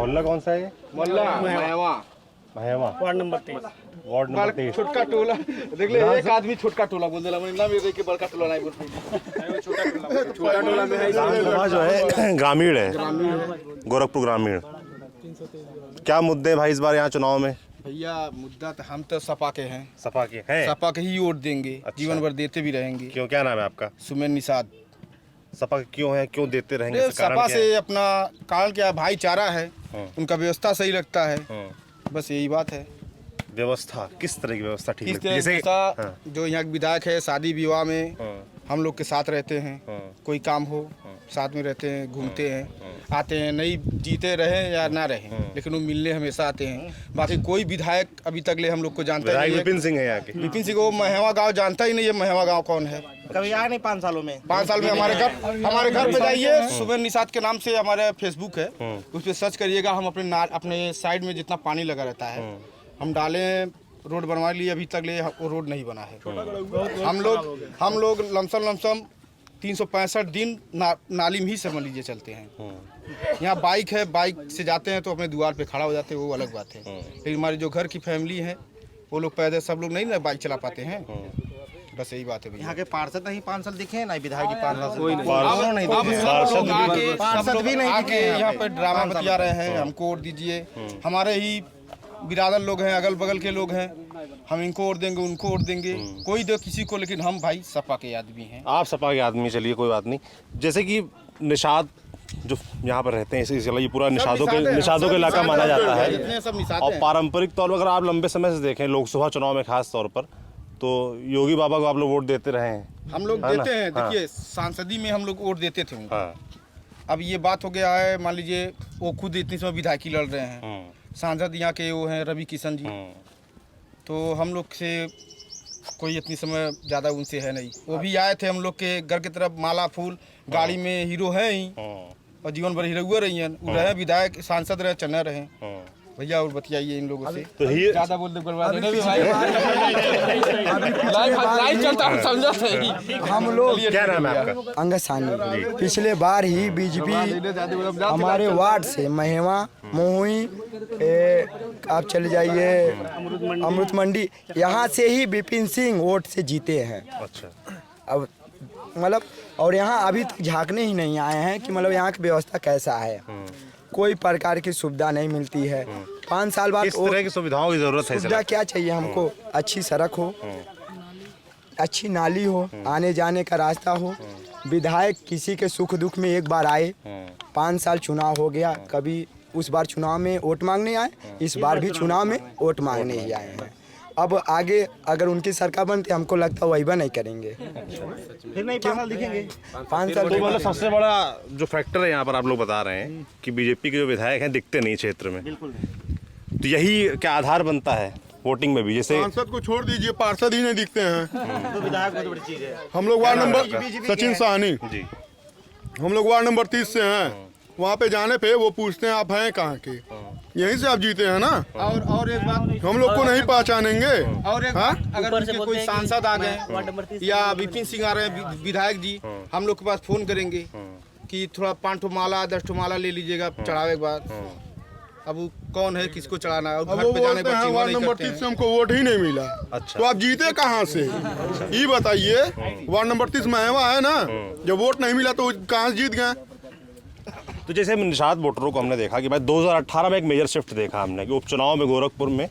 मोहल्ला कौन सा है? मोहल्ला महवा, वार्ड नंबर 23। छोटका टोला देख ले, एक आदमी छोटका टोला बोल देला, ना मेरे के बड़का टोला नहीं बोल रही। छोटा टोला में है विधानसभा जो है ग्रामीण है, गोरखपुर ग्रामीण। क्या मुद्दे भाई इस बार यहाँ चुनाव में? भैया मुद्दा तो हम तो सपा के हैं, सपा के हैं। सपा के ही वोट देंगे। अच्छा। जीवन भर देते भी रहेंगे। क्यों, क्या नाम है आपका? सुमेन निषाद। सपा के क्यों है, क्यों देते रहेंगे? अरे कारण सपा क्या से अपना कारण क्या, भाईचारा है, उनका व्यवस्था सही लगता है, है? बस यही बात है। व्यवस्था किस तरह की व्यवस्था ठीक किस लगती है? तरह जैसे व्यवस्था, जो यहाँ के विधायक है, शादी विवाह में हम लोग के साथ रहते हैं, कोई काम हो साथ में रहते हैं, घूमते हैं, आते हैं, नहीं जीते रहे या ना रहे, लेकिन वो मिलने हमेशा आते हैं। बाकी कोई विधायक अभी तक ले हम लोग को जानता ही विधायक नहीं है। विपिन सिंह है यहाँ के। विपिन सिंह को महवा गांव जानता ही नहीं है, महवा गांव कौन है, कभी आया नहीं 5 सालों में। 5 साल में हमारे घर पे जाइए, सुमेन निषाद के नाम से हमारे फेसबुक है, उस पर सर्च करिएगा। हम अपने साइड में जितना पानी लगा रहता है हम डाले, रोड बनवा लिए, अभी तक ले वो रोड नहीं बना है। हम लोग लमसम 365 दिन नाली में ही समझ लीजिए चलते हैं। यहाँ बाइक है, बाइक से जाते हैं तो अपने द्वार पे खड़ा हो जाते हैं, वो अलग बात है। लेकिन हमारी जो घर की फैमिली है वो लोग पैदल, सब लोग नहीं ना बाइक चला पाते हैं। बस यही बात है भैया। यहाँ के पार्षद नहीं 5 साल दिखे, ना विधायक 5 साल कोई नहीं। पार्षद भी नहीं दिखे यहाँ पे ड्रामा बतिया रहे हैं, हमको वोट दीजिए। हमारे ही बिरादर लोग हैं, अगल बगल के लोग हैं, हम इनको वोट देंगे, उनको वोट देंगे, कोई दो किसी को, लेकिन हम भाई सपा के आदमी हैं। आप सपा के आदमी, चलिए कोई बात नहीं। जैसे कि निषाद जो यहाँ पर रहते हैं, इसीलिए ये पूरा निषादों के इलाका माना जाता है। जितने सब निषाद और हैं। पारंपरिक तौर पर अगर आप लंबे समय से देखें, लोकसभा चुनाव में खास तौर पर, तो योगी बाबा को आप लोग वोट देते रहे हैं। हम लोग है ना? देते हैं, हाँ। देखिए सांसदी में हम लोग वोट देते थे उनको। हाँ। अब ये बात हो गया है, मान लीजिए वो खुद इतनी समय विधायकी लड़ रहे हैं, सांसद यहाँ के वो हैं रवि किशन जी, तो हम लोग से कोई इतनी समय ज़्यादा उनसे है नहीं। वो भी आए थे हम लोग के घर की तरफ, माला फूल गाड़ी में, हीरो हैं ही और जीवन भर हीरो रही हैं, वो रहे विधायक, सांसद रहे, चना रहे। भैया और बतियाइए इन लोगों से, तो ये ज़्यादा बोल दे बर्बाद लाइव चलता है, समझा सही। हम लोग, क्या नाम है आपका? अंगद सानी, पिछले बार ही बीजेपी हमारे वार्ड से महवा, मोहुई, आप चले जाइए अमृत मंडी, यहाँ से ही विपिन सिंह वोट से जीते हैं। अच्छा। अब मतलब, और यहाँ अभी तक झांकने ही नहीं आए हैं कि मतलब यहाँ की व्यवस्था कैसा है। कोई प्रकार की सुविधा नहीं मिलती है। 5 साल बाद किस तरह की सुविधाओं की जरूरत है? सुविधा क्या चाहिए हमको? अच्छी सड़क हो, अच्छी नाली हो, आने जाने का रास्ता हो, विधायक किसी के सुख दुख में एक बार आए। 5 साल चुनाव हो गया, कभी उस बार चुनाव में वोट मांगने आए, इस बार भी चुनाव में वोट मांगने ही आए हैं। अब आगे अगर उनकी सरकार बनती, हमको लगता है वही नहीं करेंगे, फिर नहीं 5 साल दिखेंगे। 5 साल तो मतलब सबसे बड़ा जो फैक्टर है यहाँ पर, आप लोग बता रहे हैं कि बीजेपी के जो विधायक हैं दिखते नहीं क्षेत्र में, बिल्कुल। तो यही क्या आधार बनता है वोटिंग में भी? जैसे सांसद को छोड़ दीजिए, पार्षद ही नहीं दिखते हैं। तो विधायक बहुत बड़ी चीज है। हम लोग वार्ड नंबर सचिन साहनी, जी, हम लोग वार्ड नंबर 30 से हैं। वहाँ पे जाने पे वो पूछते हैं आप हैं कहाँ के, यहीं से आप जीते हैं ना। और एक बात, हम लोग को नहीं पहचानेंगे। और एक हाँ? बात, अगर उनके कोई सांसद आ गए या विपिन सिंह आ रहे हैं विधायक जी, हम लोग के पास फोन करेंगे कि थोड़ा 5 ठो माला 10 ठो माला ले लीजिएगा चढ़ावे के बाद। अब वो कौन है, किसको चढ़ाना है, और अब घर वो पे जाने बोलते पर हैं चिंता वार्ड नहीं नंबर करते 30 हैं। से हमको वोट ही नहीं मिला। अच्छा। तो आप जीते कहाँ से, ये बताइए। वार्ड नंबर 30 महवा है ना, जब वोट नहीं मिला तो कहाँ से जीत गए? तो जैसे निषाद वोटरों को हमने देखा कि भाई 2018 में एक मेजर शिफ्ट देखा हमने कि उपचुनाव में गोरखपुर में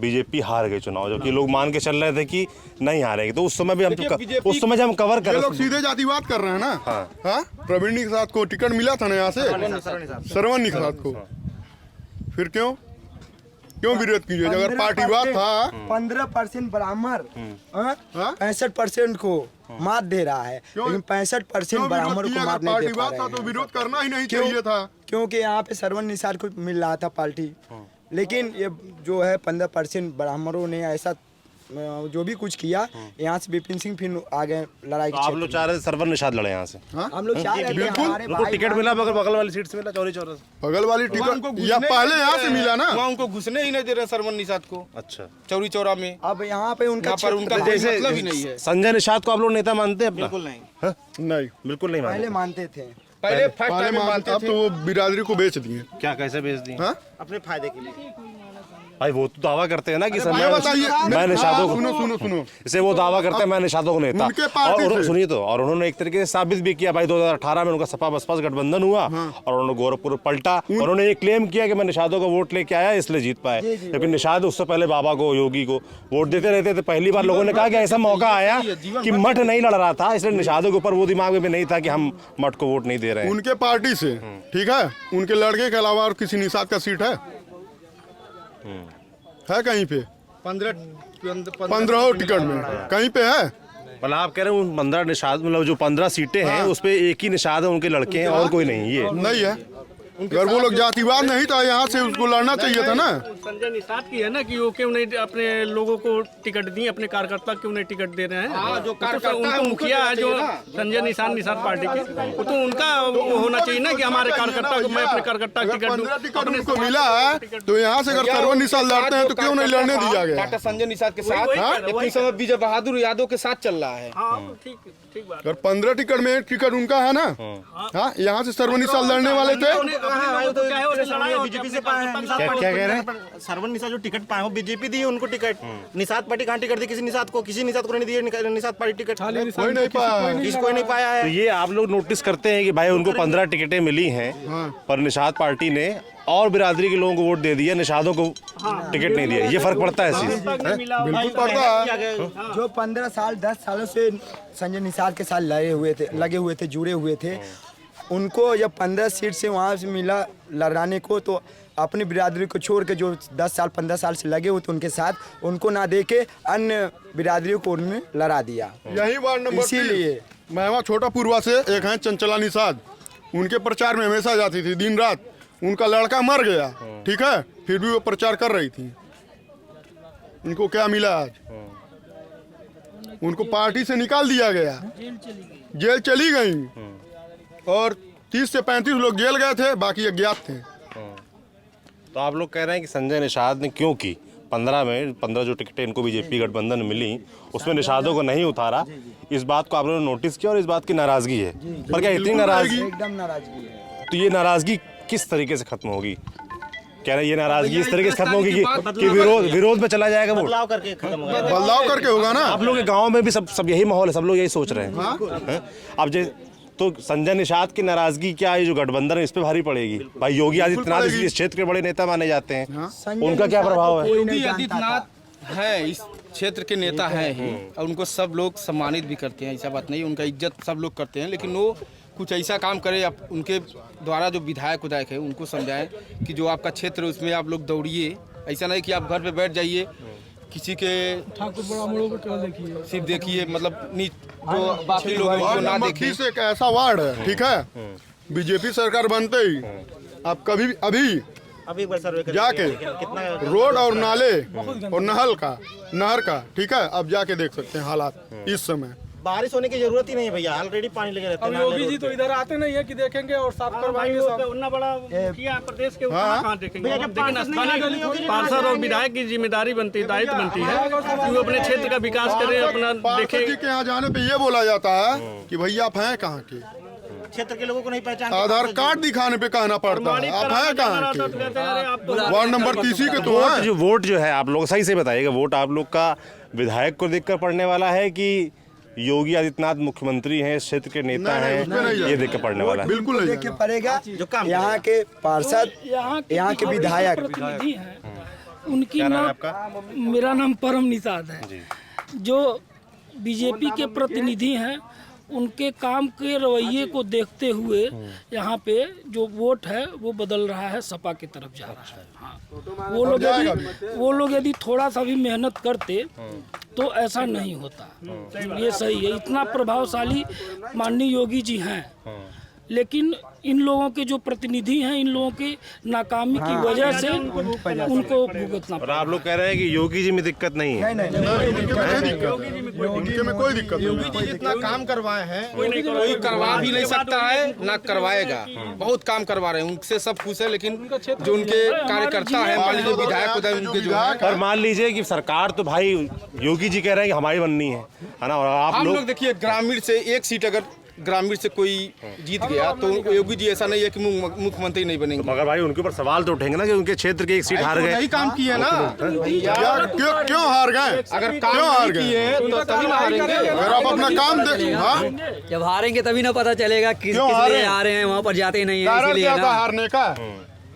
बीजेपी हार गई चुनाव, जबकि लोग मान के चल रहे थे कि नहीं हारेगी। तो उस समय भी हम उस समय जब हम कवर कर ये लोग सीधे जातिवाद कर रहे हैं ना। हाँ, प्रवीण निषाद को टिकट मिला था ना यहाँ से, श्रवण निषाद को, फिर क्यों विरोध कीजिए? अगर पार्टीवाद था। 15% ब्राह्मण 65% को मात दे रहा है, लेकिन 65% ब्राह्मण को मात नहीं दे पा रहे पार्टीवाद था तो हैं। विरोध करना ही नहीं चाहिए था। क्योंकि यहाँ पे श्रवण निषाद को मिल रहा था पार्टी, लेकिन ये जो है 15% ब्राह्मणों ने ऐसा जो भी कुछ किया, यहाँ से विपिन सिंह फिर आ गए लड़ाई के आप लोग चाह रहे थे सरवर निषाद लड़े यहाँ से? हम लोग चाह रहे थे बिल्कुल। हमारे उनको भाई टिकट मिला, मगर बगल वाली सीट से मिला, चौरी चौरा से। बगल वाली टिकट या पहले यहाँ से मिला ना, वहाँ उनको घुसने ही नहीं दे रहे सरवन निषाद को, अच्छा। चौरी चौरा में। अब यहाँ पे उनका यहाँ पर उनका कोई मतलब ही नहीं है। संजय निषाद को आप लोग नेता मानते हैं अपना? बिल्कुल नहीं। नहीं बिल्कुल नहीं पहले मानते। मानते थे, पहले फर्स्ट पहले टाइम मानते अब तो वो बिरादरी को बेच दिए। क्या कैसे बेच दिए? हाँ अपने फायदे के लिए। भाई वो तो दावा करते हैं ना कि ये बताइए, मैं निषादों को, सुनो सुनो सुनो, इसे वो दावा करते हैं मैं निषादों को नेता, उनके पार्टी और से। सुनिए तो, और उन्होंने एक तरीके से साबित भी किया भाई 2018 में उनका सपा बसपा से गठबंधन हुआ और उन्होंने गोरखपुर पलटा और उन्होंने ये क्लेम किया कि मैं निषादों का वोट लेके आया इसलिए जीत पाए, जबकि निषाद उससे पहले बाबा को, योगी को वोट देते रहते थे। पहली बार लोगों ने कहा कि ऐसा मौका आया कि मठ नहीं लड़ रहा था, इसलिए निषादों के ऊपर वो दिमाग में भी नहीं था कि हम मठ को वोट नहीं दे रहे हैं। उनके पार्टी से, ठीक है, उनके लड़के के अलावा और किसी निषाद का सीट है कहीं पे? 15 टिकट में कहीं पे है? मतलब आप कह रहे हैं उन 15 निषाद, मतलब जो 15 सीटें हैं उस पे एक ही निषाद है, उनके लड़के हैं और कोई नहीं। ये नहीं है। अगर वो लोग जातिवाद नहीं था यहाँ से उसको लड़ना चाहिए था ना। संजय निषाद की है ना कि वो क्यों नहीं अपने लोगों को टिकट दी, अपने कार्यकर्ता क्यों नहीं टिकट दे रहे हैं? जो तो कार्यकर्ता है, उनको उनको मुखिया है जो संजय निषाद पार्टी के, वो तो उनका वो होना चाहिए ना कि हमारे कार्यकर्ता को, मैं अपने कार्यकर्ता को अगर टिकट 15 टिकट दूं। उनको मिला है तो यहाँ से अगर सर्व निषाद लड़ते हैं तो क्यों नहीं लड़ने दिया गया? डॉक्टर संजय निषाद के साथ वही कह रहे हैं, इतनी समय विजय बहादुर यादव के साथ चल रहा है। हाँ ठीक बात। अगर 15 टिकट में एक टिकट उनका है ना, हाँ, यहाँ से सर्व निषाद लड़ने वाले थे। बीजेपी से पाए हैं। क्या कह रहे हैं? सरवन निषाद जो टिकट पाए हो बीजेपी दी उनको टिकट, निषाद पार्टी कहाँ टिकट दी? किसी निषाद को नहीं दिए निषाद पार्टी टिकट, कोई नहीं पाया। कोई नहीं पाया है। तो ये आप लोग नोटिस करते हैं कि भाई उनको 15 टिकटें मिली हैं पर निषाद पार्टी ने और बिरादरी के लोगों को वोट दे दिया, निषादों को टिकट नहीं दिया। ये फर्क पड़ता है इस चीज? बिल्कुल पड़ता है। जो 15 साल 10 सालों से संजय निषाद के साथ लगे हुए थे, जुड़े हुए थे, उनको जब 15 सीट से वहाँ से मिला लड़ाने को, तो अपनी बिरादरी को छोड़ के जो 10 साल 15 साल से लगे हुए थे उनके साथ, उनको ना दे के अन्य बिरादरियों को उन्होंने लड़ा दिया। यही वार्ड नंबर इसीलिए महवा छोटा पूर्वा से एक हैं चंचला निषाद, उनके प्रचार में हमेशा जाती थी दिन रात। उनका लड़का मर गया, ठीक है, फिर भी वो प्रचार कर रही थी। इनको क्या मिला आज? उनको पार्टी से निकाल दिया गया, जेल चली गई और 30 से 35 लोग जेल गए थे, बाकी अज्ञात थे। तो आप लोग कह रहे हैं कि संजय निषाद ने क्यों की 15 जो टिकटें इनको बीजेपी गठबंधन में मिली उसमें निषादों को नहीं उतारा, इस बात को आप लोगों ने नोटिस किया और इस बात की नाराजगी है। पर क्या इतनी नाराजगी, एकदम नाराजगी है। तो ये नाराजगी किस तरीके से खत्म होगी? कह रहे हैं ये नाराजगी इस तरीके से खत्म होगी कि विरोध में चला जाएगा वोट? बदलाव करके खत्म होगा। बदलाव करके होगा ना। आप लोग के गाँव में भी सब यही माहौल है, सब लोग यही सोच रहे हैं। अब तो संजय निषाद की नाराजगी क्या है, जो गठबंधन है इस पे भारी पड़ेगी? भाई योगी आदित्यनाथ इस क्षेत्र के बड़े नेता माने जाते हैं, उनका क्या प्रभाव है? योगी आदित्यनाथ है इस क्षेत्र के नेता हैं ही और उनको सब लोग सम्मानित भी करते हैं, ऐसा बात नहीं, उनका इज्जत सब लोग करते हैं। लेकिन वो कुछ ऐसा काम करे, उनके द्वारा जो विधायक है उनको समझाएं कि जो आपका क्षेत्र है उसमें आप लोग दौड़िए, ऐसा नहीं कि आप घर पे बैठ जाइए किसी के सिर्फ देखिए, मतलब जो बाकी लोग हैं उनको ना देखिए। से एक ऐसा वार्ड है, ठीक है, बीजेपी सरकार बनते ही आप कभी अभी एक बार सर्वे जाके कितना रोड और नाले और नहर का, ठीक है, अब जाके देख सकते हैं हालात इस समय। बारिश होने की जरूरत ही नहीं है भैया, ऑलरेडी पानी लगे रहते हैं। योगी जी तो इधर आते नहीं है कि देखेंगे और साफ करवाएंगे सब। उतना बड़ा मुखिया प्रदेश के कहाँ देखेंगे? लेकिन स्थानीय पार्षद और विधायक की जिम्मेदारी बनती है, दायित्व बनती है कि वो अपने क्षेत्र का विकास करें, अपना पार्षद जी के यहाँ जाने पे ये बोला जाता है कि भैया आप हैं कहाँ के? क्षेत्र के लोगों को नहीं पहचान, आधार कार्ड दिखाने पे कहना पड़ता है आप हैं कहाँ के? वार्ड नंबर 30 के तो हैं। वोट जो है आप लोग सही से बताइएगा, वोट आप लोग का विधायक को देखकर पड़ने वाला है कि योगी आदित्यनाथ मुख्यमंत्री हैं, क्षेत्र के नेता हैं, ये देख के पढ़ने वाला है? बिल्कुल देख के पड़ेगा। यहाँ के पार्षद, यहाँ के विधायक, प्रतिनिधि हैं, उनकी नाम, मेरा नाम परम निषाद है, जो बीजेपी के प्रतिनिधि हैं, उनके काम के रवैये को देखते हुए यहाँ पे जो वोट है वो बदल रहा है, सपा की तरफ जा रहा है। हाँ, वो लोग यदि थोड़ा सा भी मेहनत करते तो ऐसा नहीं होता। ये सही है, इतना प्रभावशाली माननीय योगी जी हैं, लेकिन इन लोगों के जो प्रतिनिधि हैं, इन लोगों के नाकामी की वजह से उनको भुगतना और आप लोग कह रहे हैं कि योगी जी में दिक्कत नहीं है? उनके में कोई दिक्कत नहीं। योगी जी जितना काम करवाए हैं कोई करवा भी नहीं सकता है, ना करवाएगा। बहुत काम करवा रहे हैं, उनसे सब खुश है, लेकिन जो उनके कार्यकर्ता है, मान लीजिए विधायक उनके जो है, और मान लीजिए कि सरकार तो भाई योगी जी कह रहे हैं कि हमारी बननी है ना, और आप हम लोग देखिए ग्रामीण से एक सीट अगर ग्रामीण से कोई जीत गया तो योगी जी ऐसा नहीं है कि मुख्यमंत्री नहीं बनेंगे। मगर भाई उनके ऊपर सवाल तो उठेंगे ना कि उनके क्षेत्र की एक सीट हार गए। नहीं काम किए ना यार क्यों हार गए? अगर काम नहीं किए तो तभी ना हारेंगे। अगर आप अपना काम दे, हाँ जब हारेंगे तभी ना पता चलेगा किस लिए आ रहे हैं, वहाँ पर जाते नहीं है कारण इसलिए क्या ना। था हारने का?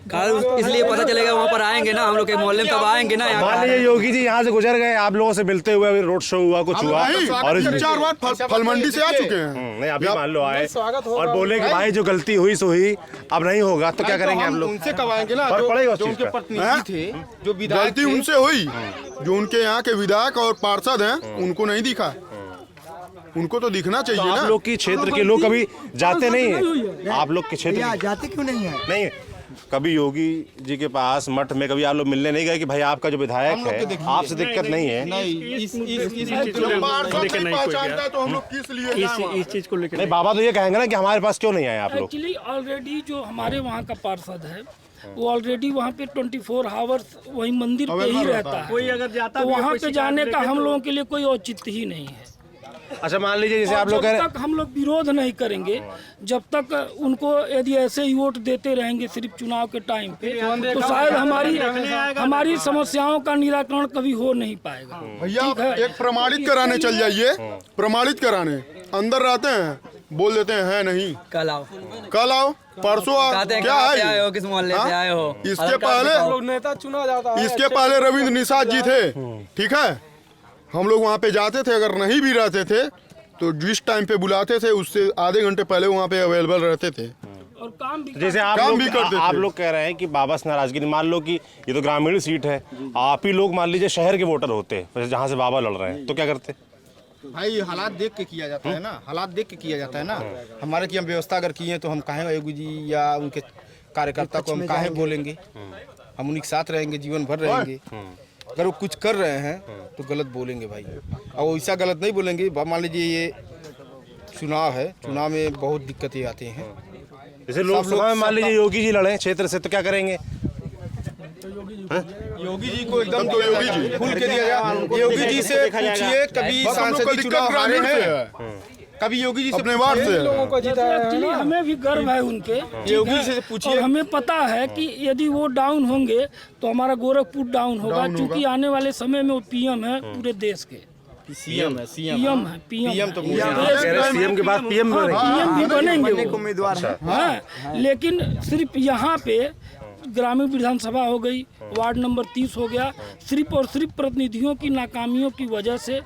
कारण इसलिए पता चलेगा वहाँ पर आएंगे ना, हम लोग के मोहल्ले में तब आएंगे ना। मान लीजिए योगी जी यहाँ से गुजर गए, आप लोगों से मिलते हुए, अभी रोड शो हुआ, कुछ हुआ और इस 4 बार फल मंडी से आ चुके हैं। नहीं अभी मान लो आए और बोले कि भाई जो गलती हुई सो हुई, अब नहीं होगा तो क्या करेंगे आप लोग? उनसे करवाएंगे ना फर्क पड़ेगा उस जो चीज उनके का। प्रतिनिधि थे, जो विधायक गलती थे। उनसे हुई, जो उनके यहाँ के विधायक और पार्षद हैं उनको नहीं दिखा। उनको तो दिखना तो चाहिए आप ना। लोग की क्षेत्र के लोग कभी जाते नहीं है? आप लोग के क्षेत्र भैया जाते क्यों नहीं है? नहीं कभी योगी जी के पास मठ में कभी आप लोग मिलने नहीं गए कि भाई आपका जो विधायक है आपसे दिक्कत नहीं है? इस चीज को लेकर नहीं कोई गया। तो हम लोग किस लिए जाएं वहाँ? इस चीज को लेकर नहीं बाबा तो ये कहेंगे ना कि हमारे पास क्यों नहीं आए आप लोग? एक्चुअली ऑलरेडी जो हमारे वहाँ का पार्षद है वो ऑलरेडी वहाँ पे 24 आवर्स वही मंदिर पे ही रहता है। कोई अगर जाता तो भी है, वहाँ कोई पे शिकायत जाने का लेके हम तो- लोगों के लिए कोई औचित्य ही नहीं है। अच्छा मान लीजिए जैसे आप और लोग कह जब रहे तक हम लोग विरोध नहीं करेंगे, जब तक उनको यदि ऐसे ही वोट देते रहेंगे सिर्फ चुनाव के टाइम पे, तो शायद हमारी समस्याओं का निराकरण कभी हो नहीं पाएगा। भैया आप एक प्रमाणित कराने चल जाइए, प्रमाणित कराने अंदर रहते हैं, बोल देते हैं नहीं, कल आओ, कल आओ, परसों आओ, कहते हैं क्या कहाँ से है आए हो, ये? किस मोहल्ले से हाँ? आए हो। इसके पहले नेता चुना जाता इसके पहले रविंद्र निषाद जी थे, ठीक है। हम लोग वहाँ पे जाते थे, अगर नहीं भी रहते थे तो जिस टाइम पे बुलाते थे उससे आधे घंटे पहले वहाँ पे अवेलेबल रहते थे। और काम भी जैसे काम भी करते थे। आप लोग कह रहे हैं कि बाबा से नाराजगी नहीं, मान लो कि ये तो ग्रामीण सीट है, आप ही लोग मान लीजिए शहर के वोटर होते जहाँ से बाबा लड़ रहे हैं तो क्या करते? भाई हालात देख के किया जाता है ना, हालात देख के किया जाता है ना। हमारे की हम व्यवस्था अगर किए तो हम काहे योगी जी या उनके कार्यकर्ता को हम काहे बोलेंगे? हम उन्हीं के साथ रहेंगे, जीवन भर रहेंगे। अगर वो कुछ कर रहे हैं तो गलत बोलेंगे भाई, और ऐसा गलत नहीं बोलेंगे। मान लीजिए ये चुनाव है, चुनाव में बहुत दिक्कतें आती हैं। जैसे लोकसभा में मान लीजिए योगी जी लड़े क्षेत्र से तो क्या करेंगे? योगी जी को एकदम तो योगी जी खुल के दिया जाए। योगी जी से पूछिए कभी बस हम लोग को सांसद दिक्कत चुनाव हारे ग्रामीण से हैं, है, कभी योगी जी से अपने वार्ड से है। एक्चुअली हमें भी गर्व है उनके, योगी जी से पूछिए। और हमें पता है कि यदि वो डाउन होंगे तो हमारा गोरखपुर डाउन होगा, क्योंकि आने वाले समय में वो पीएम है पूरे देश के। सीएम है, पीएम है, पीएम तो सीएम के बाद पीएम पीएम भी बनेंगे एक वो। उम्मीदवार है। हाँ, लेकिन सिर्फ यहाँ पे ग्रामीण विधानसभा हो गई, वार्ड नंबर 30 हो गया, सिर्फ और सिर्फ प्रतिनिधियों की नाकामियों की वजह से,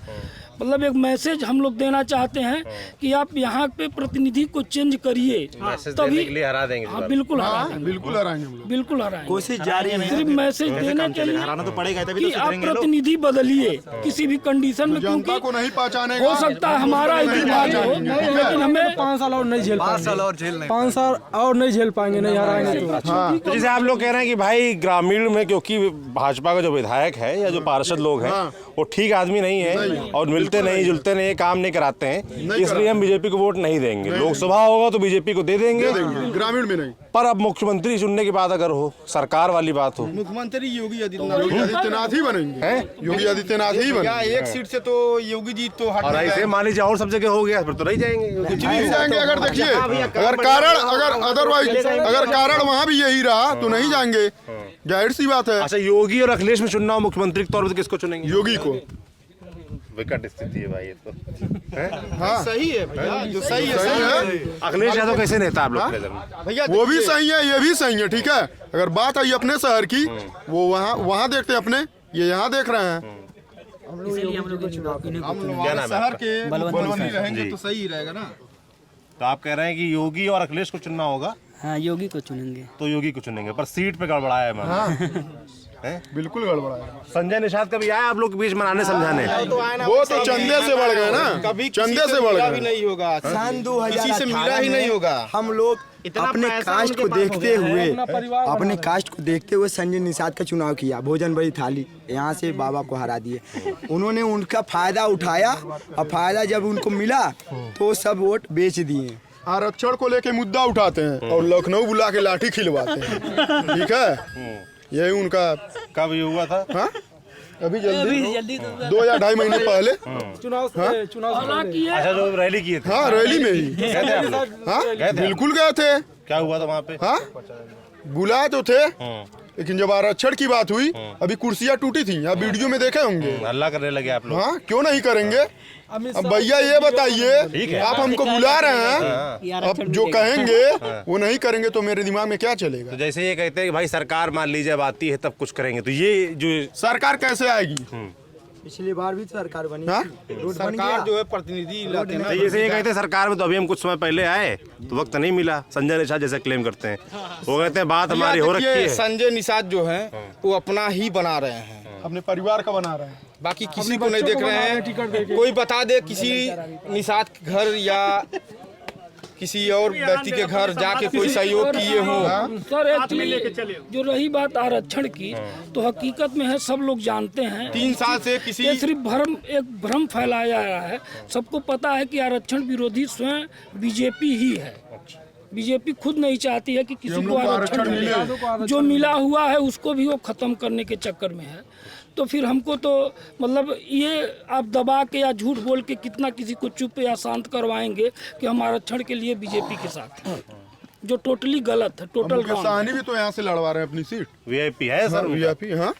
मतलब एक मैसेज हम लोग देना चाहते हैं कि आप यहाँ पे प्रतिनिधि को चेंज करिए, तभी हरा देंगे। हाँ बिल्कुल हराएंगे, बिल्कुल हराएंगे हम लोग। बिल्कुल हराएंगे। कोशिश जारी है। सिर्फ मैसेज देने के लिए हराना तो पड़ेगा, तभी कि तो आप सुधरेंगे लोग। प्रतिनिधि बदलिए किसी भी कंडीशन में, जनता क्योंकि को नहीं पहचाने हो सकता है हमारा इतिहास हो, लेकिन हमें 5 साल और नहीं झेल 5 साल और झेल नहीं 5 साल और नहीं झेल पाएंगे, नहीं हराएंगे तो। तो जैसे आप लोग कह रहे हैं कि भाई ग्रामीण में क्योंकि भाजपा का जो विधायक है या जो पार्षद लोग हैं वो ठीक आदमी नहीं है और मिलते नहीं जुलते नहीं, काम नहीं कराते हैं, इसलिए हम बीजेपी को वोट नहीं देंगे। लोकसभा होगा तो बीजेपी को दे देंगे, ग्रामीण में नहीं। पर अब मुख्यमंत्री चुनने की बात अगर हो, सरकार वाली बात हो, मुख्यमंत्री योगी आदित्यनाथ। योगी आदित्यनाथ ही बनेंगे, योगी आदित्यनाथ ही क्या बनेंगे। एक सीट से तो योगी जी तो हट और नहीं ऐसे गए। मान लीजिए और सब जगह हो गया फिर तो नहीं जाएंगे। नहीं जाएंगे। अगर देखिए अगर कारण अगर अदरवाइज अगर कारण वहाँ भी यही रहा तो नहीं जाएंगे, जाहिर सी बात है। अच्छा योगी और अखिलेश में चुनना हो मुख्यमंत्री के तौर पर तो किसको चुनेंगे? योगी को। विकट स्थिति है भाई ये तो। हाँ सही है भैया, जो सही है सही सही है है। अखिलेश यादव कैसे नेता आप लोग के नजर में? भैया। वो भी देखिए, सही है, ये भी सही है, ठीक है। अगर बात आई अपने शहर की, वो वहाँ देखते हैं अपने, ये यहाँ देख रहे हैं। हम क्या नाम है शहर आपका? के बलवंती रहेंगे तो सही रहेगा ना। तो आप कह रहे हैं कि योगी और अखिलेश को चुनना होगा हाँ, योगी को चुनेंगे। तो योगी को चुनेंगे, पर सीट पे गड़बड़ाया है मैम। हैं? बिल्कुल गड़बड़ा है। संजय निषाद कभी आया आप लोग के बीच मनाने समझाने? वो तो चंदे से बढ़ गए ना, कभी चंदे से बढ़ मिला भी गए। नहीं होगा, सन किसी से मिला 2018 ही नहीं होगा। हम लोग अपने कास्ट को देखते हुए संजय निषाद का चुनाव किया, भोजन बड़ी थाली, यहाँ से बाबा को हरा दिए। उन्होंने उनका फायदा उठाया और फायदा जब उनको मिला तो सब वोट बेच दिए। आरक्षण को लेके मुद्दा उठाते हैं और लखनऊ बुला के लाठी खिलवाते हैं, ठीक है। यही उनका कब ये हुआ था? हाँ अभी जल्दी 2 या 2.5 महीने पहले हालांकि ये अच्छा, जो रैली किए थे, हाँ रैली में ही गए थे आप लोग? हाँ गए थे? बिल्कुल गए थे। क्या हुआ था वहाँ पे? हाँ बुलाए तो थे, लेकिन जब आरक्षण की बात हुई अभी कुर्सियां टूटी थी, आप वीडियो में देखे होंगे। हल्ला करने लगे आप लोग? हाँ क्यों नहीं करेंगे। अब भैया ये बताइए, आप हमको बुला रहे हैं, अब जो कहेंगे वो नहीं करेंगे तो मेरे दिमाग में क्या चलेगा। तो जैसे ये कहते हैं कि भाई सरकार मान लीजिए अब आती है तब कुछ करेंगे, तो ये जो सरकार कैसे आएगी। पिछली बार भी सरकार बनी हाँ? सरकार जो है प्रतिनिधि लाते हैं ना। तो जैसे ये कहते हैं सरकार में तो अभी हम कुछ समय पहले आए तो वक्त नहीं मिला, संजय निषाद जैसे क्लेम करते हैं। वो कहते हैं बात हमारी हो रखी है। संजय निषाद जो है वो अपना ही बना रहे हैं, अपने परिवार का बना रहे हैं, बाकी किसी को नहीं देख रहे हैं। कोई बता दे किसी निषाद के घर या किसी और व्यक्ति के घर जाके कोई सहयोग किए हों। सर एक्चुअली जो रही बात आरक्षण की, तो हकीकत में है सब लोग जानते हैं 3 साल से किसी ये सिर्फ एक भ्रम फैलाया गया है। सबको पता है कि आरक्षण विरोधी स्वयं बीजेपी ही है। बीजेपी खुद नहीं चाहती है कि किसी को आरक्षण मिले, जो मिला हुआ है उसको भी वो खत्म करने के चक्कर में है। तो फिर हमको तो मतलब ये आप दबा के या झूठ बोल के कितना किसी को चुप या शांत करवाएंगे कि हम आरक्षण के लिए बीजेपी के साथ हैं, जो टोटली गलत है। टोटल साहनी भी तो यहाँ से लड़वा रहे हैं अपनी सीट। वीआईपी है सर, वीआईपी। हाँ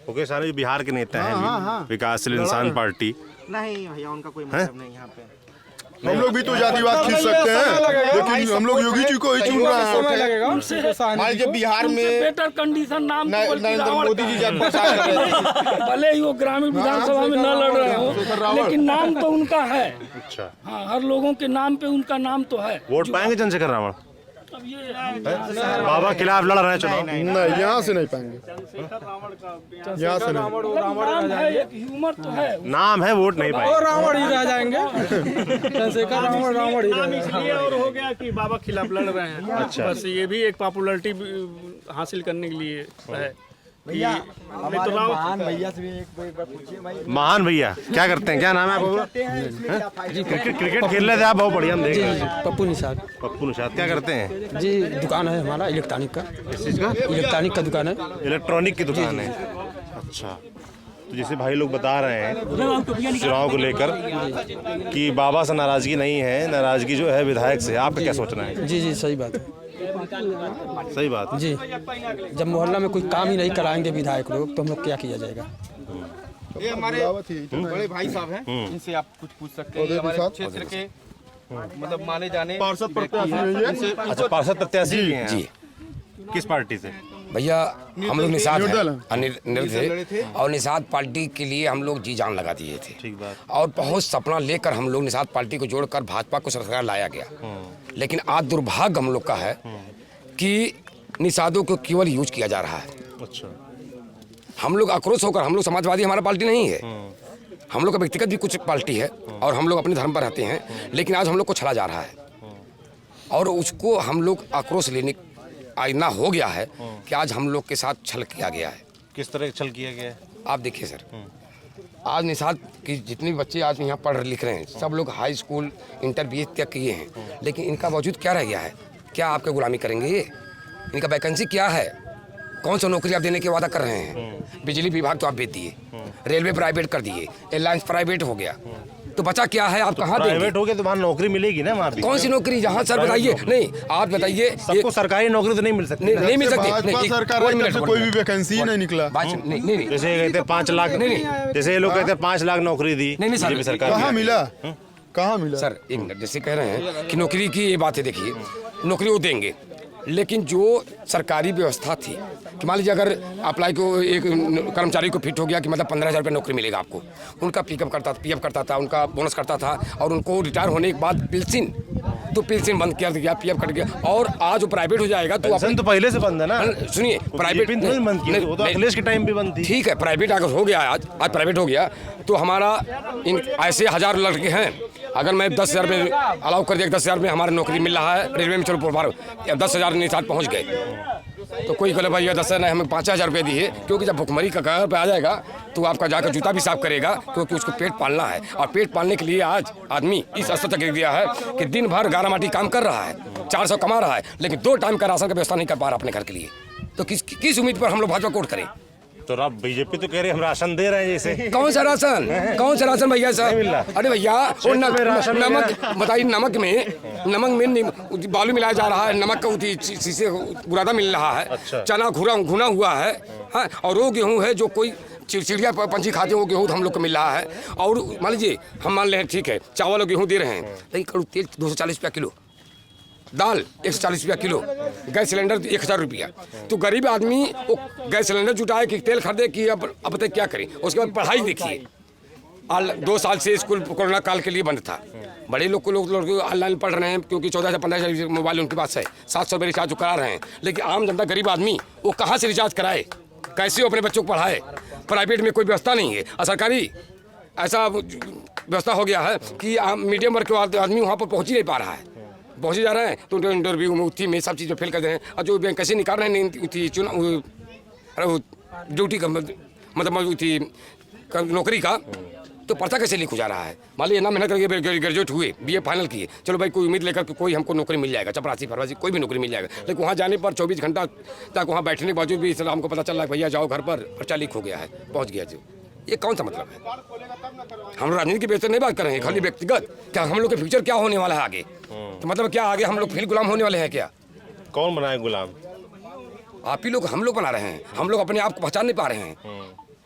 मुकेश सहनी बिहार के नेता हैं, विकासशील इंसान पार्टी। नहीं भैया उनका कोई मतलब नहीं यहाँ पे। हम लोग भी तो जातिवाद खींच सकते हैं, लेकिन हम लोग योगी जी को ही चुन रहे हैं। मान लीजिए बिहार में बेटर कंडीशन नाम तो बल्कि नरेंद्र रावण मोदी जी जब प्रचार कर रहे थे, भले ही वो ग्रामीण विधानसभा में न लड़ रहे हो, लेकिन नाम तो उनका है। अच्छा, हाँ, हर लोगों के नाम पे उनका नाम तो है। वोट पाएंगे चंद्रशेखर रावण? अब ये बाबा के खिलाफ लड़ रहे हैं चुनाव? नहीं यहाँ से नहीं पाएंगे, यहाँ से नहीं। नाम है, एक ह्यूमर तो है। नाम है, वोट नहीं पाएंगे। रावण ही रह जाएंगे। चंद्रशेखर रावण ही रह इसलिए और हो गया कि बाबा खिलाफ लड़ रहे हैं। अच्छा। बस ये भी एक पॉपुलैरिटी हासिल करने के लिए है। भैया नहीं तो रावण महान भैया से भी एक बार पूछिए भाई। महान भैया क्या करते हैं, क्या नाम है आपका? क्रिकेट खेल रहे थे आप, बहुत बढ़िया हम देख रहे हैं। पप्पू निषाद। पप्पू निषाद क्या करते हैं? जी दुकान है हमारा इलेक्ट्रॉनिक का। किस चीज़ का? इलेक्ट्रॉनिक का दुकान है। इलेक्ट्रॉनिक की दुकान है। अच्छा, तो जैसे भाई लोग बता रहे हैं चुनाव को लेकर कि बाबा से नाराजगी नहीं है, नाराजगी जो है विधायक से, आपका क्या सोचना है? जी जी सही बात है। सही बात जी, जब मोहल्ला में कोई काम ही नहीं कराएंगे विधायक लोग तो हम लोग क्या किया जाएगा। ये हमारे बड़े भाई साहब हैं, इनसे आप कुछ पूछ सकते हैं। हमारे क्षेत्र के मतलब माने जाने पार्षद प्रत्याशी हैं ये। अच्छा, पार्षद प्रत्याशी भी हैं जी। किस पार्टी से? भैया हम लोग निषाद निर्दल थे और निषाद पार्टी के लिए हम लोग जी जान लगा दिए थे। ठीक बात। और बहुत सपना लेकर हम लोग निषाद पार्टी को जोड़कर भाजपा को सरकार लाया गया। लेकिन आज दुर्भाग्य हम लोग का है कि निषादों को केवल यूज किया जा रहा है। अच्छा, हम लोग आक्रोश होकर, हम लोग समाजवादी हमारा पार्टी नहीं है, हम लोग का व्यक्तिगत भी कुछ पार्टी है और हम लोग अपने धर्म पर रहते हैं, लेकिन आज हम लोग को छला जा रहा है और उसको हम लोग आक्रोश लेने आईना हो गया है कि आज हम लोग के साथ छल किया गया है। किस तरह छल किया गया है? आप देखिए सर, आज निषाद की जितने भी बच्चे आज यहाँ पढ़ लिख रहे हैं सब लोग हाई स्कूल इंटर BA तक किए हैं, लेकिन इनका वजूद क्या रह गया है? क्या आपके गुलामी करेंगे ये? इनका वैकेंसी क्या है? कौन सा नौकरी आप देने के वादा कर रहे हैं? बिजली विभाग तो आप बेच दिए, रेलवे प्राइवेट कर दिए, एयरलाइंस प्राइवेट हो गया, तो बचा क्या है? आप कहाँ देंगे? प्राइवेट हो गया तो वहाँ नौकरी मिलेगी ना? वहाँ भी कौन सी नौकरी? जहाँ सर बताइए, नहीं आप बताइए, सबको सरकारी नौकरी तो नहीं मिल सकती। नहीं मिल सकती। भाजपा सरकार है, तब से कोई भी वैकेंसी नहीं निकला। नहीं जैसे कहते हैं 5 लाख, जैसे ये लोग कहते हैं 5 लाख नौकरी दी नहीं सर, बीजेपी सरकार कहाँ ने। मिला? कहाँ मिला सर? एक मिनट, जैसे कह रहे हैं कि नौकरी की ये बात है, देखिए नौकरी वो देंगे, लेकिन जो सरकारी व्यवस्था थी कि मान लीजिए अगर अप्लाई को एक कर्मचारी को फिट हो गया कि मतलब 15,000 रुपये नौकरी मिलेगा आपको, उनका पीएफ करता था, उनका बोनस करता था और उनको रिटायर होने के बाद पेंशन बंद कर दिया, पीएफ कट गया और आज वो प्राइवेट हो जाएगा तो पेंशन तो पहले से बंद है ना। सुनिए, प्राइवेट नहीं बंद की, वो तो अखिलेश के टाइम भी बंद थी। ठीक है, प्राइवेट अगर हो गया आज प्राइवेट हो गया तो हमारा इन ऐसे 1000 लड़के हैं, अगर मैं 10,000 में अलाउ कर दिया, 10,000 में हमारी नौकरी मिल रहा है रेलवे में, चलो 10,000 निषाद पहुंच गए तो कोई कहे भाई 10,000 नहीं हमें 5,000 रुपये दिए, क्योंकि जब भुखमरी का कगार पे आ जाएगा तो आपका जाकर जूता भी साफ करेगा, क्योंकि उसको पेट पालना है और पेट पालने के लिए आज आदमी इस स्तर तक गिर गया है कि दिन भर गारा माटी काम कर रहा है, 400 कमा रहा है, लेकिन 2 टाइम का राशन का व्यवस्था नहीं कर पा रहा अपने घर के लिए। तो किस उम्मीद पर हम लोग भाजपा को वोट करें? तो अब बीजेपी तो कह रही है हम राशन दे रहे हैं जैसे। कौन सा राशन भैया साहब? अरे भैया वो नमक बताइए, नमक में बालू मिलाया जा रहा है, नमक का शीशे बुरादा मिल रहा है। अच्छा। चना घुना हुआ है, हाँ, और वो गेहूँ है जो कोई चिड़िया पंछी खाते हैं, वो गेहूँ हम लोग को मिल रहा है। और मान लीजिए हम मान लें ठीक है चावल और गेहूँ दे रहे हैं, लेकिन कड़ू तेल 240 रुपया किलो, दाल 140 रुपया किलो, गैस सिलेंडर 1000 रुपया। तो गरीब आदमी वो गैस सिलेंडर जुटाए कि तेल खरीदे कि अब तक क्या करें। उसके बाद पढ़ाई देखिए, 2 साल से स्कूल कोरोना काल के लिए बंद था। बड़े लोग ऑनलाइन पढ़ रहे हैं क्योंकि 14 से 15 मोबाइल उनके पास है, 700 रुपये रिचार्ज करा रहे हैं। लेकिन आम जनता गरीब आदमी वो कहाँ से रिचार्ज कराए, कैसे वो अपने बच्चों को पढ़ाए? प्राइवेट में कोई व्यवस्था नहीं है और सरकारी ऐसा व्यवस्था हो गया है कि मीडियम वर्ग के आदमी वहाँ पर पहुँच ही नहीं पा रहा है। पहुँचे जा रहे हैं तो इंटरव्यू में उठी में सब चीज़ फेल कर दे रहे हैं। और जो बैंक कैसे निकाल रहे हैं चुनाव ड्यूटी का मतलब नौकरी का, तो पर्चा कैसे लीक हो जा रहा है? मान लीजिए ना मेहनत करके ग्रेजुएट हुए, BA फाइनल किए, चलो भाई कोई उम्मीद लेकर कोई हमको नौकरी मिल जाएगा, चपरासी फरवासी कोई भी नौकरी मिल जाएगा। लेकिन वहाँ जाने पर 24 घंटा तक वहाँ बैठने के बावजूद भी हमको पता चल रहा है भैया जाओ घर पर, पर्चा लीक हो गया है, पहुँच गया जो। ये कौन सा मतलब है? हम राजनीति की बेहतर नहीं बात कर रहे हैं, खाली व्यक्तिगत। क्या हम लोग के फ्यूचर क्या होने वाला है आगे? तो मतलब क्या आगे हम लोग फिर गुलाम होने वाले हैं क्या? कौन बनाए गुलाम? आप ही लोग, हम लोग बना रहे हैं। हम लोग अपने आप को पहचान नहीं पा रहे हैं।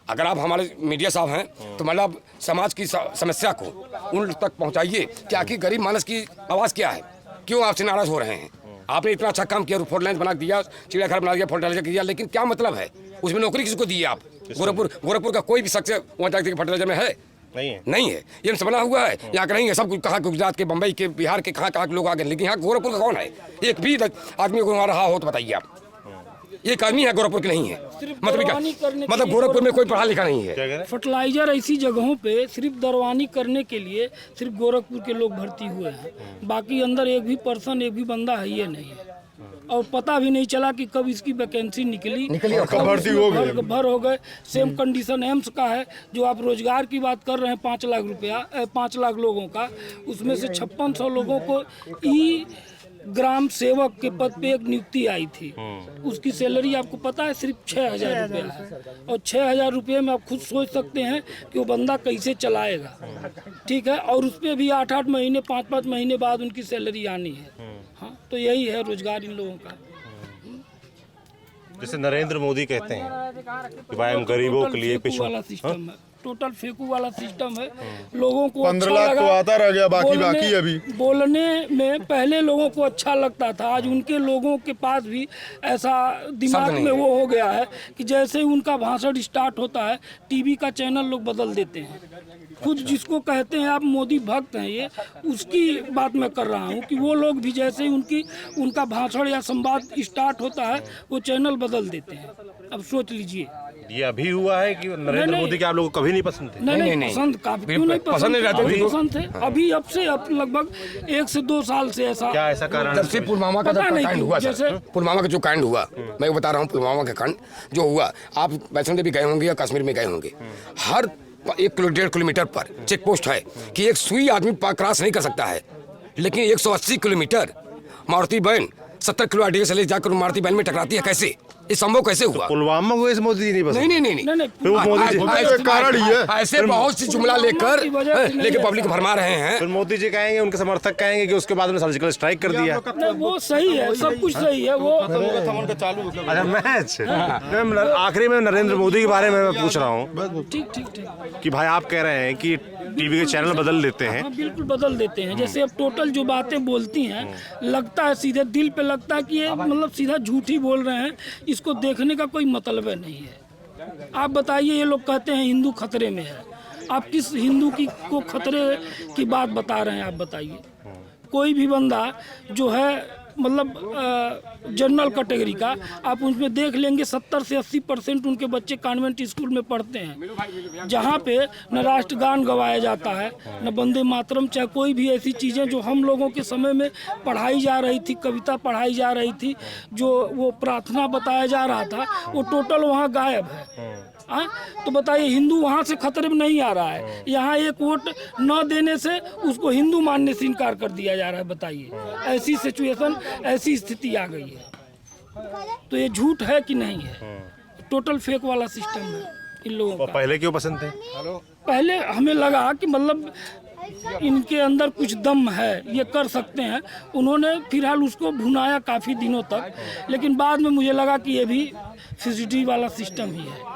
अगर आप हमारे मीडिया साहब हैं तो मतलब समाज की समस्या को उन तक पहुंचाइए कि आखिर गरीब मानस की आवाज़ क्या है, क्यों आपसे नाराज हो रहे हैं? आपने इतना अच्छा काम किया, 4 लाइन बना दिया, चिड़ियाघर बना दिया, फर्टिलाइजर किया, लेकिन क्या मतलब है? उसमें नौकरी किसको दी है आप? गोरखपुर का कोई भी शख्स वहाँ जाकर फर्टिलाइजर में है? नहीं है। ये बना हुआ है, यहाँ का नहीं है। सब कुछ कहाँ, गुजरात के, बम्बई के, बिहार के, कहाँ के लोग आ गए, लेकिन यहाँ गोरखपुर का कौन है? एक भी आदमी को वहाँ रहा हो तो बताइए आप। एक आदमी है गोरखपुर की नहीं है, मतलब गोरखपुर में कोई पढ़ा लिखा नहीं है। फर्टिलाइजर ऐसी जगहों पे सिर्फ दरवानी करने के लिए सिर्फ गोरखपुर के लोग भर्ती हुए हैं, बाकी अंदर एक भी पर्सन, एक भी बंदा है ये नहीं है। और पता भी नहीं चला कि कब इसकी वैकेंसी निकली और कब भर्ती हो गए। सेम कंडीशन एम्स का है, जो आप रोजगार की बात कर रहे हैं 5 लाख रुपया, 5 लाख लोगों का, उसमें से 5600 लोगों को ग्राम सेवक के पद पे एक नियुक्ति आई थी। उसकी सैलरी आपको पता है सिर्फ 6000 रुपया है। और 6000 रुपये में आप खुद सोच सकते हैं कि वो बंदा कैसे चलाएगा, ठीक है। और उस पर भी 8-8 महीने, 5-5 महीने बाद उनकी सैलरी आनी है। हाँ, तो यही है रोजगार इन लोगों का। जैसे नरेंद्र मोदी कहते हैं कि भाई हम गरीबों के लिए वाला सिस्टम है, टोटल फेंकू वाला सिस्टम है। लोगों को 15 लाख तो आता रह गया, बाकी अभी बोलने में पहले लोगों को अच्छा लगता था, आज उनके लोगों के पास भी ऐसा दिमाग में वो हो गया है कि जैसे ही उनका भाषण स्टार्ट होता है टीवी का चैनल लोग बदल देते हैं। खुद जिसको कहते हैं आप मोदी भक्त हैं, ये उसकी बात मैं कर रहा हूँ कि वो लोग भी जैसे ही उनका भाषण या संवाद स्टार्ट होता है वो चैनल बदल देते हैं। अब सोच लीजिए, ये अभी हुआ है कि नरेंद्र मोदी के आप लोगों को कभी नहीं पसंद थे? नहीं पसंद, काफी क्यों नहीं पसंद थे। अभी अब से लगभग 1 से 2 साल से ऐसा। क्या ऐसा कारण? जब से पुलवामा का कांड हुआ, पुलवामा का जो कांड हुआ, मैं बता रहा हूँ, पुलवामा का कांड जो हुआ, आप वैष्णो देवी गए होंगे या कश्मीर में गए होंगे, हर 1-1.5 किलोमीटर पर चेक पोस्ट है कि एक सुई आदमी क्रॉस नहीं कर सकता है। लेकिन 180 kilometre Maruti van 70 kilo RDA से ले जाकर मारुति वैन में टकराती है, कैसे? ये संभव कैसे हुआ? पुलवामा को इस मोदी जी नहीं पसंद? नहीं, कारण ही है। ऐसे बहुत सी जुमला लेकर पब्लिक भरमा रहे हैं। फिर मोदी जी कहेंगे, उनके समर्थक कहेंगे कि उसके बाद में सर्जिकल स्ट्राइक कर दिया। वो सही है, सब कुछ सही है। वो अच्छा, मैच आखिरी में नरेंद्र मोदी के बारे में मैं पूछ रहा हूँ। ठीक कि भाई आप कह रहे हैं कि टीवी के चैनल बदल देते हैं? हाँ, बिल्कुल बदल देते हैं। जैसे अब टोटल जो बातें बोलती हैं, लगता है सीधे दिल पे लगता है कि ये मतलब सीधा झूठ ही बोल रहे हैं, इसको देखने का कोई मतलब नहीं है। आप बताइए, ये लोग कहते हैं हिंदू खतरे में है, आप किस हिंदू को खतरे की बात बता रहे हैं? आप बताइए। कोई भी बंदा जो है मतलब जनरल कैटेगरी का, आप उसमें देख लेंगे 70 से 80% उनके बच्चे कॉन्वेंट स्कूल में पढ़ते हैं, जहाँ पे न राष्ट्रगान गवाया जाता है, न वंदे मातरम, चाहे कोई भी ऐसी चीज़ें जो हम लोगों के समय में पढ़ाई जा रही थी, कविता पढ़ाई जा रही थी, जो वो प्रार्थना बताया जा रहा था, वो टोटल वहाँ गायब है। तो बताइए, हिंदू वहाँ से खतरे में नहीं आ रहा है, यहाँ एक वोट न देने से उसको हिंदू मानने से इनकार कर दिया जा रहा है। बताइए, ऐसी सिचुएशन, ऐसी स्थिति आ गई है, तो ये झूठ है कि नहीं है? टोटल फेक वाला सिस्टम है इन लोगों और का। पहले क्यों पसंद थे? पहले हमें लगा कि मतलब इनके अंदर कुछ दम है, ये कर सकते हैं। उन्होंने फिलहाल उसको भुनाया काफ़ी दिनों तक, लेकिन बाद में मुझे लगा कि ये भी फिजिटी वाला सिस्टम ही है।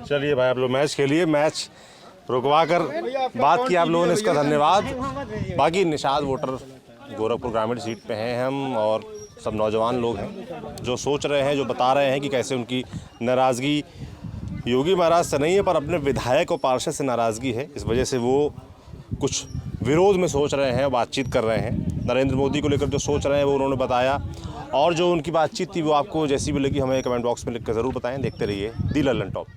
चलिए भाई, आप लोग मैच खेलिए, मैच रुकवा कर बात की आप लोगों ने, इसका धन्यवाद। बाकी निषाद वोटर गोरखपुर ग्रामीण सीट पे हैं हम, और सब नौजवान लोग हैं जो सोच रहे हैं, जो बता रहे हैं कि कैसे उनकी नाराज़गी योगी महाराज से नहीं है, पर अपने विधायक और पार्षद से नाराज़गी है। इस वजह से वो कुछ विरोध में सोच रहे हैं, बातचीत कर रहे हैं। नरेंद्र मोदी को लेकर जो सोच रहे हैं वो उन्होंने बताया, और जो उनकी बातचीत थी वो आपको जैसी भी लगी हमें कमेंट बॉक्स में लिख कर ज़रूर बताएं। देखते रहिए दी लल्लन टॉप।